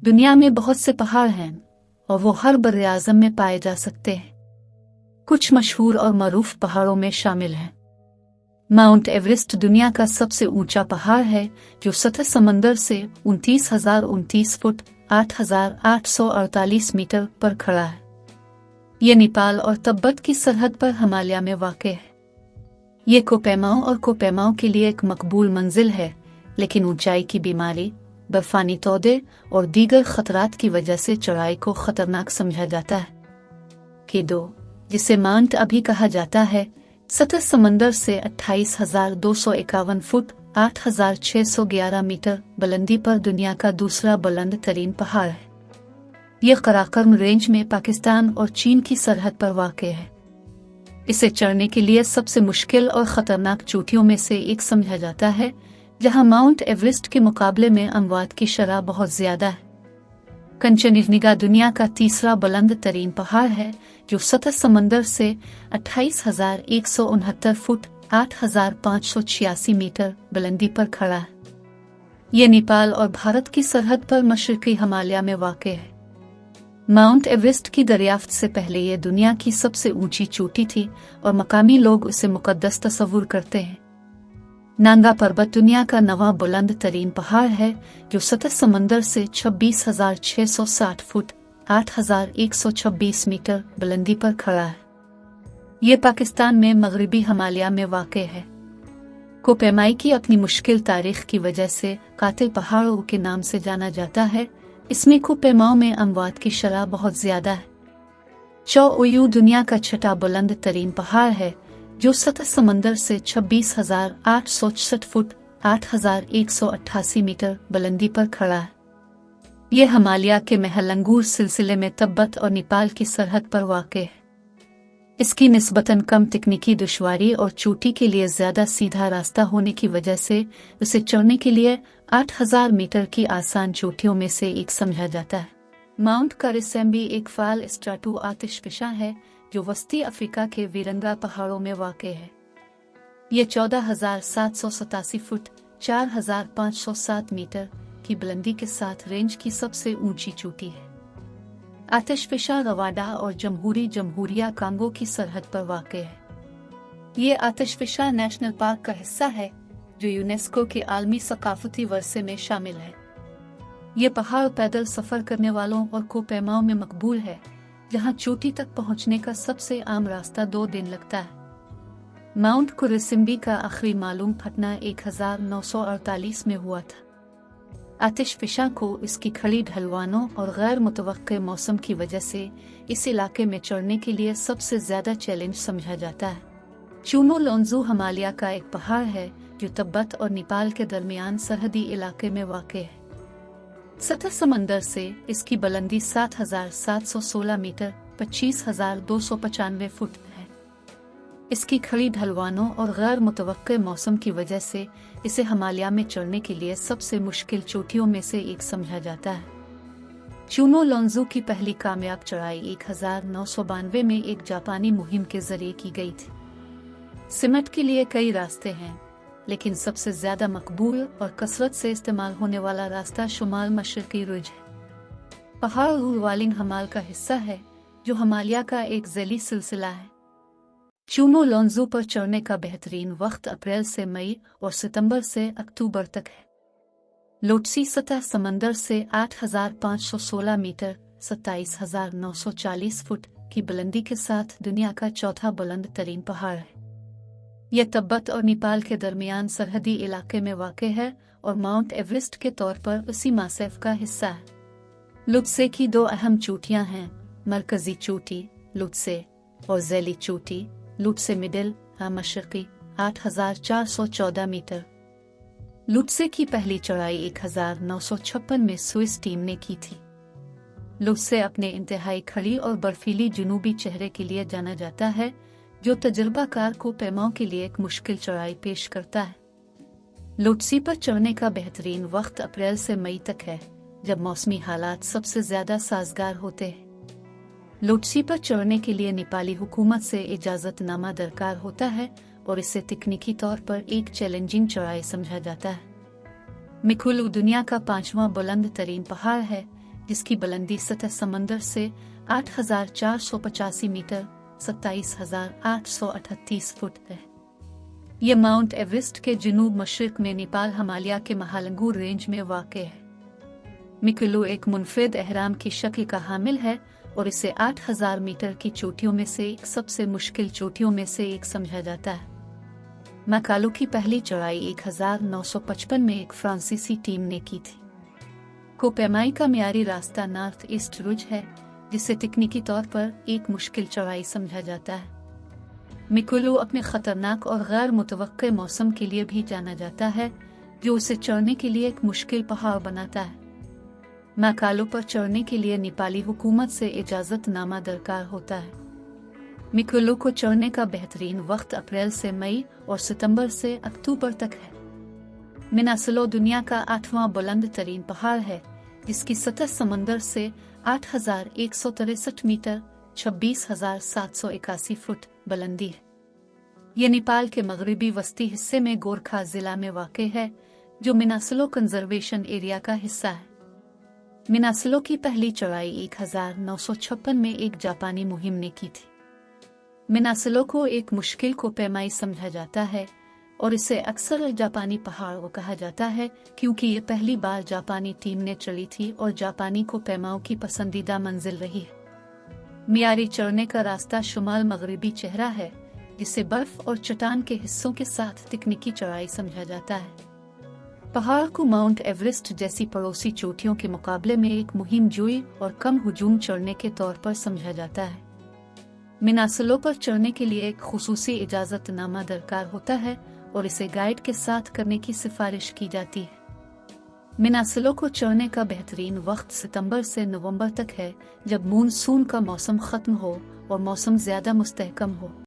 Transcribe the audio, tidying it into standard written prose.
दुनिया में बहुत से पहाड़ हैं और वो हर बर्रे आज़म में पाए जा सकते हैं। कुछ मशहूर और मरूफ पहाड़ों में शामिल हैं। माउंट एवरेस्ट दुनिया का सबसे ऊंचा पहाड़ है जो सतह समंदर से 29,029 फुट 8,848 मीटर पर खड़ा है। ये नेपाल और तिब्बत की सरहद पर हिमालय में वाक़ है। ये कोपैमाओं और कोपैमाओं के लिए एक मकबूल मंजिल है, लेकिन ऊंचाई की बीमारी, बर्फानी तौदे और दीगर खतरात की वजह से चढ़ाई को खतरनाक समझा जाता है। K2, जिसे माउंट अभी कहा जाता है, सतह समंदर से 28,251 फुट 8,611 मीटर बुलंदी पर दुनिया का दूसरा बुलंद तरीन पहाड़ है। यह कराकरम रेंज में पाकिस्तान और चीन की सरहद पर वाक़ है। इसे चढ़ने के लिए सबसे मुश्किल और ख़तरनाक चोटियों में से एक समझा जाता है, जहां माउंट एवरेस्ट के मुकाबले में अमवात की शरह बहुत ज़्यादा है। कंचनजंगा दुनिया का तीसरा बुलंद तरीन पहाड़ है जो सतह समंदर से 28,169 फुट 8,586 मीटर बुलंदी पर खड़ा है। ये नेपाल और भारत की सरहद पर मशरक़ी हिमालय में वाक़ है। माउंट एवरेस्ट की दरियाफ्त से पहले ये दुनिया की सबसे ऊंची चोटी थी और मकामी लोग उसे मुक़द्दस तस्वुर करते हैं। नांगा पर्वत दुनिया का नवा बुलंद तरीन पहाड़ है जो सतह समंदर से 26,660 फुट 8,126 मीटर बुलंदी पर खड़ा है। ये पाकिस्तान में मगरबी हिमालय में वाक़ है। कोपैमाई की अपनी मुश्किल तारीख की वजह से कातिल पहाड़ों के नाम से जाना जाता है। इसमें कोपैमाओं में अमवात की शरह बहुत ज़्यादा है। चौओयू दुनिया का छठा बुलंद तरीन पहाड़ है जो सतह समंदर से 26,866 फुट 8,188 मीटर बुलंदी पर खड़ा है। यह हिमालय के महलंगूर सिलसिले में तिब्बत और नेपाल की सरहद पर वाक़ है। इसकी निस्बतन कम तकनीकी दुश्वारी और चोटी के लिए ज़्यादा सीधा रास्ता होने की वजह से उसे चढ़ने के लिए 8,000 मीटर की आसान चोटियों में से एक समझा जाता है। माउंट कारिसेम्बी एक फ़ाल स्ट्राटो आतिशफशा है जो वस्ती अफ्रीका के वीरंगा पहाड़ों में वाक़ है। ये 14,787 फुट 4,507 मीटर की बुलंदी के साथ रेंज की सबसे ऊंची चोटी है। आतिशफशा रवांडा और जमहूरिया कांगो की सरहद पर वाक़ है। ये आतिशफशा नेशनल पार्क का हिस्सा है जो यूनेस्को के आलमी सकाफती वर्से में शामिल है। ये पहाड़ पैदल सफ़र करने वालों और कोपैमाओं में मकबूल है, जहां चोटी तक पहुंचने का सबसे आम रास्ता 2 दिन लगता है। माउंट कारिसेम्बी का आखिरी मालूम फटना 1948 में हुआ था। आतिशफशा को इसकी खड़ी ढलवानों और गैर मुतवक्के मौसम की वजह से इस इलाके में चढ़ने के लिए सबसे ज़्यादा चैलेंज समझा जाता है। चुमोलोंजो हिमालय का एक पहाड़ है जो तिब्बत और नेपाल के दरमियान सरहदी इलाके में वाक़ है। सतह समंदर से इसकी बुलंदी 7,716 मीटर 25,295 फुट है। इसकी खड़ी ढलवानों और गैर मुतवक्के मौसम की वजह से इसे हिमालय में चढ़ने के लिए सबसे मुश्किल चोटियों में से एक समझा जाता है। चुमोलोंजो की पहली कामयाब चढ़ाई 1992 में एक जापानी मुहिम के जरिए की गई थी। सिमट के लिए कई रास्ते हैं, लेकिन सबसे ज्यादा मकबूल और कसरत से इस्तेमाल होने वाला रास्ता शुमाल मशरकी रुज है। पहाड़ वालिंग हमाल का हिस्सा है जो हिमालय का एक ज़ैली सिलसिला है। चुमोलोंजो पर चढ़ने का बेहतरीन वक्त अप्रैल से मई और सितंबर से अक्टूबर तक है। लोटसी सतह समंदर से 8,516 मीटर 27,940 फुट की बुलंदी के साथ दुनिया का चौथा बुलंद तरीन पहाड़ है। यह तिब्बत और नेपाल के दरमियान सरहदी इलाके में वाक़ है और माउंट एवरेस्ट के तौर पर उसी मासेफ का हिस्सा है। लुत्से की 2 अहम चोटियां हैं, मरकजी चोटी लुत्से और ज़ैली चोटी लुत्से मिडिल मशरक़ी 8,414 मीटर। लुत्से की पहली चढ़ाई 1956 में स्विस टीम ने की थी। लुत्से अपने इंतहाई खड़ी और बर्फीली जुनूबी चेहरे के लिए जाना जाता है, जो तजुर्बाकार कोपैमाओं के लिए एक मुश्किल चढ़ाई पेश करता है। लोटसी पर चढ़ने का बेहतरीन वक्त अप्रैल से मई तक है, जब मौसमी हालात सबसे ज्यादा साजगार होते हैं। लोटसी पर चढ़ने के लिए नेपाली हुकूमत से इजाजतनामा दरकार होता है और इसे तकनीकी तौर पर एक चैलेंजिंग चढ़ाई समझा जाता है। मिकुलू दुनिया का 5वां बुलंद तरीन पहाड़ है, जिसकी बुलंदी सतह समंदर से 8,485 मीटर 27,838 फुट है। ये माउंट एवरेस्ट के जनूब मशरिक में नेपाल हिमालय के महालंगूर रेंज में वाक़ है। मिकुलू एक मुनफरिद एहराम की शक्ल का हामिल है और इसे 8,000 मीटर की चोटियों में से एक सबसे मुश्किल चोटियों में से एक समझा जाता है। मैकालू की पहली चढ़ाई 1955 में एक फ्रांसीसी टीम ने की थी। कोपेमाई का मियारी रास्ता नॉर्थ ईस्ट रुज है, जिसे तकनीकी तौर पर एक मुश्किल चढ़ाई समझा जाता है। मिकुलू अपने खतरनाक और गैर मुतवक्के मौसम के लिए भी जाना जाता है, जो उसे चढ़ने के लिए एक मुश्किल पहाड़ बनाता है। मैकालू पर चढ़ने के लिए नेपाली हुकूमत से इजाजतनामा दरकार होता है। मिकुलू को चढ़ने का बेहतरीन वक्त अप्रैल से मई और सितंबर से अक्टूबर तक है। मिनासलो दुनिया का 8वां बुलंद तरीन पहाड़ है, जिसकी सतह समंदर से 8,163 मीटर 26,781 फुट बुलंदी है। ये नेपाल के मगरबी वस्ती हिस्से में गोरखा जिला में वाक़ है, जो मिनासलो कंजर्वेशन एरिया का हिस्सा है। मिनासलो की पहली चढ़ाई 1956 में एक जापानी मुहिम ने की थी। मिनासलो को एक मुश्किल कोपेमाई समझा जाता है और इसे अक्सर जापानी पहाड़ कहा जाता है, क्योंकि ये पहली बार जापानी टीम ने चढ़ी थी और जापानी कोपेमाओं की पसंदीदा मंजिल रही है। मियारी चढ़ने का रास्ता शुमाल मगरबी चेहरा है, जिसे बर्फ और चट्टान के हिस्सों के साथ तकनीकी चढ़ाई समझा जाता है। पहाड़ को माउंट एवरेस्ट जैसी पड़ोसी चोटियों के मुकाबले में एक मुहिम जोई और कम हुजूम चढ़ने के तौर पर समझा जाता है। मिनासलो पर चढ़ने के लिए एक खुसूसी इजाजतनामा दरकार होता है और इसे गाइड के साथ करने की सिफारिश की जाती है। मिनासलो को चढ़ने का बेहतरीन वक्त सितंबर से नवंबर तक है, जब मानसून का मौसम खत्म हो और मौसम ज्यादा मुस्तहकम हो।